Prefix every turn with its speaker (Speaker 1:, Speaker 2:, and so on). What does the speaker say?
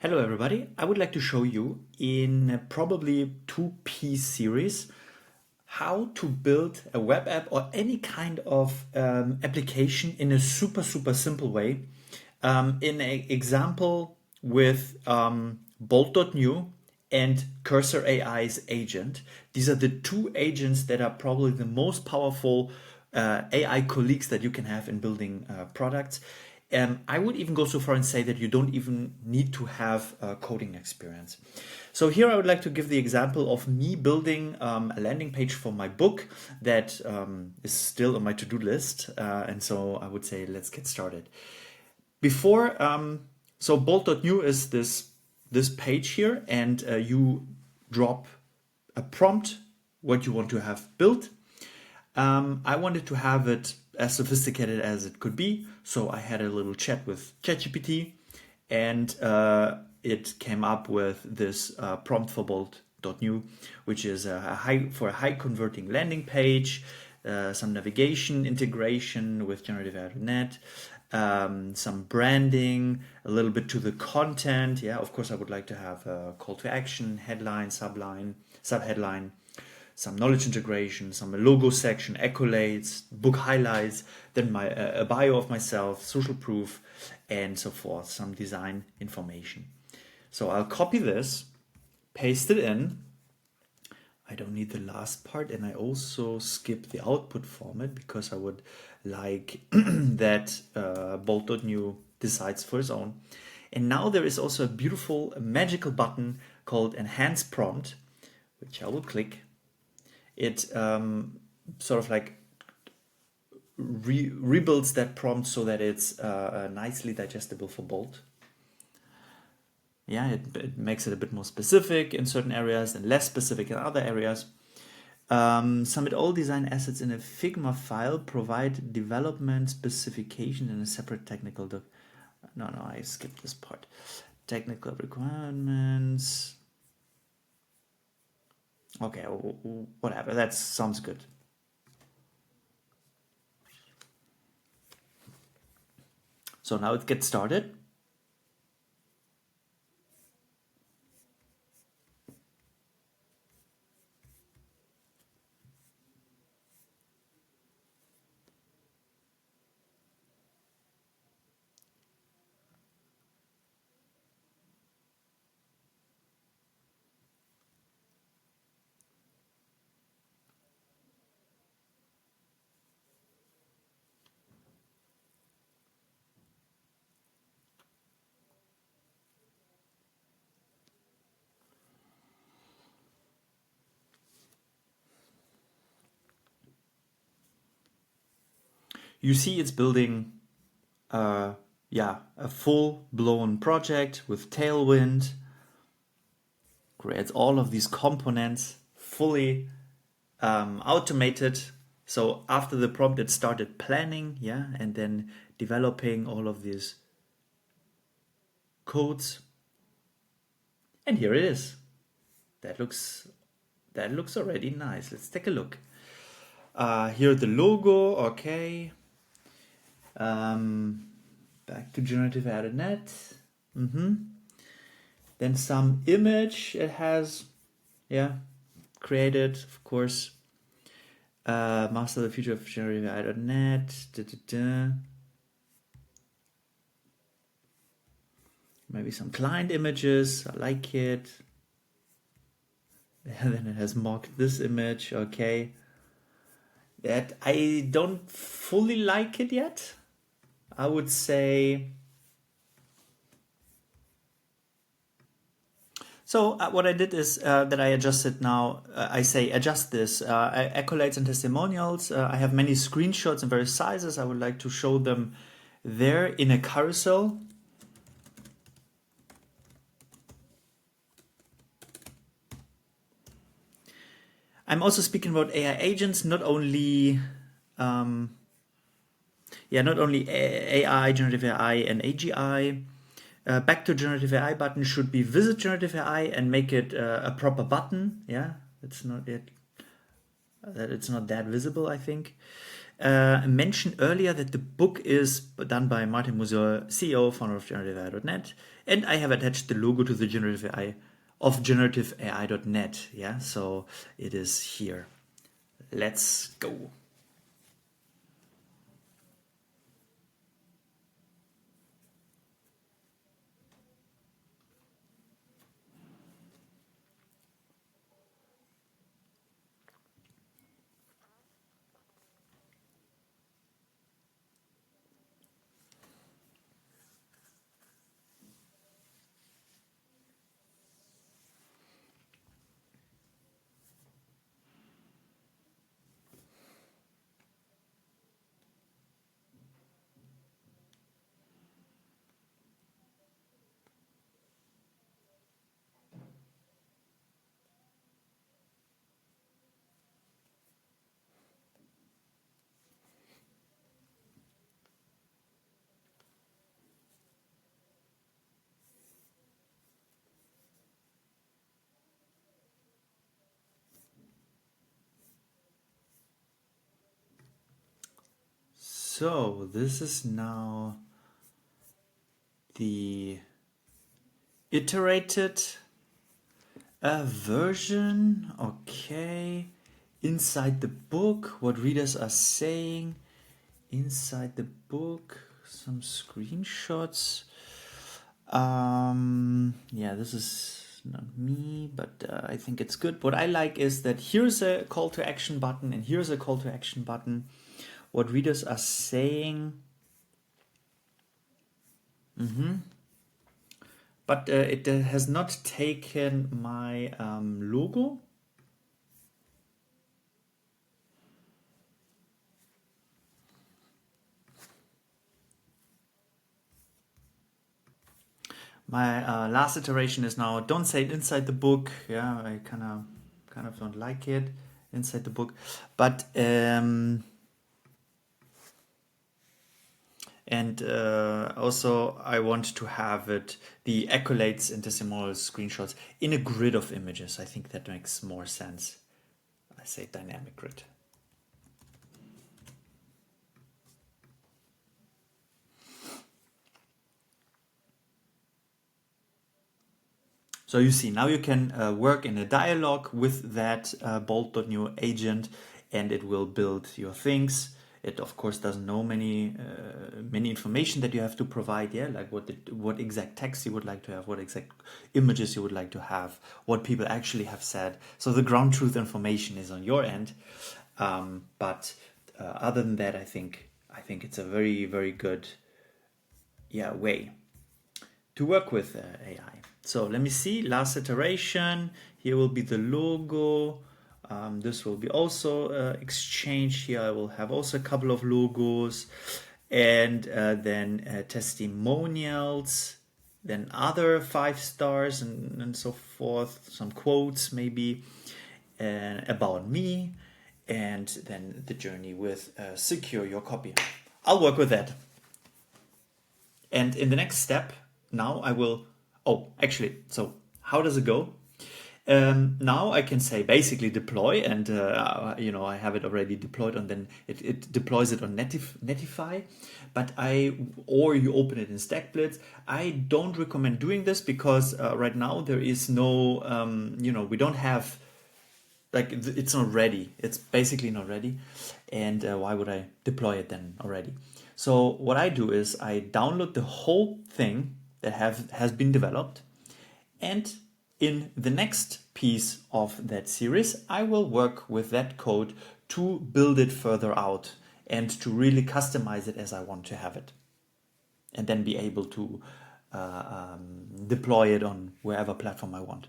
Speaker 1: Hello everybody, I would like to show you in probably 2-piece series how to build a web app or any kind of application in a super simple way. In an example with Bolt.new and Cursor AI's agent. These are the two agents that are probably the most powerful AI colleagues that you can have in building products. I would even go so far and say that you don't even need to have coding experience. So here I would like to give the example of me building a landing page for my book that is still on my to-do list. And so I would say, let's get started. Before, so Bolt.new is this page here, and you drop a prompt, what you want to have built. I wanted to have it as sophisticated as it could be, so I had a little chat with ChatGPT, and it came up with this prompt for Bolt.new, which is for a high converting landing page, some navigation integration with generative AI.net, some branding, a little bit to the content. Yeah, of course, I would like to have a call to action, headline, subheadline, some knowledge integration, some logo section, accolades, book highlights, then a bio of myself, social proof, and so forth, some design information. So I'll copy this, paste it in. I don't need the last part, and I also skip the output format because I would like that Bolt.new decides for its own. And now there is also a beautiful magical button called Enhance Prompt, which I will click. It sort of like rebuilds that prompt so that it's nicely digestible for Bolt. Yeah, it makes it a bit more specific in certain areas and less specific in other areas. Submit all design assets in a Figma file. Provide development specification in a separate technical doc. No, I skipped this part. Technical requirements. Okay, whatever. That sounds good. So now it gets started. You see it's building a full-blown project with Tailwind, creates all of these components fully automated. So after the prompt, it started planning, and then developing all of these codes. And here it is. That looks already nice. Let's take a look. Here the logo, okay. Back to generative AI.net. Then some image it has, created, of course. Master the future of generative AI.net. Maybe some client images. I like it. And then it has mocked this image. Okay. That I don't fully like it yet. I would say. So what I did is that I adjusted now. I say adjust this accolades and testimonials. I have many screenshots in various sizes. I would like to show them there in a carousel. I'm also speaking about AI agents, not only AI, generative AI, and AGI. Back to generative AI button should be visit generative AI and make it a proper button. Yeah, it's not that visible, I think. Mentioned earlier that the book is done by Martin Musel, CEO, founder of generative AI.net, And I have attached the logo to the generative AI of generative.ai.net. Yeah, so it is here. Let's go. So this is now the iterated version. Okay. Inside the book, what readers are saying. Inside the book, some screenshots. Yeah, this is not me, but I think it's good. What I like is that here's a call to action button and here's a call to action button. What readers are saying. But it has not taken my logo. My last iteration is now don't say it inside the book. Yeah, I kind of don't like it inside the book, but and also I want to have it the accolades and decimal screenshots in a grid of images. I think that makes more sense. I say dynamic grid. So you see, now you can work in a dialogue with that Bolt.new agent, and it will build your things. It of course doesn't know many information that you have to provide, yeah, like what exact text you would like to have, what exact images you would like to have, what people actually have said. So the ground truth information is on your end, but other than that, I think it's a very, very good way to work with AI. So let me see, last iteration, here will be the logo. This will be also exchanged. Here I will have also a couple of logos, and then testimonials, then other 5 stars and so forth, some quotes maybe, about me, and then the journey with secure your copy. I'll work with that. And in the next step, now I will, so how does it go? Now I can say basically deploy, and I have it already deployed, and then it deploys it on Netify. But or you open it in StackBlitz. I don't recommend doing this because right now there is no, we don't have, like, it's not ready. It's basically not ready, and why would I deploy it then already? So what I do is I download the whole thing that has been developed, and in the next piece of that series, I will work with that code to build it further out and to really customize it as I want to have it, and then be able to deploy it on wherever platform I want.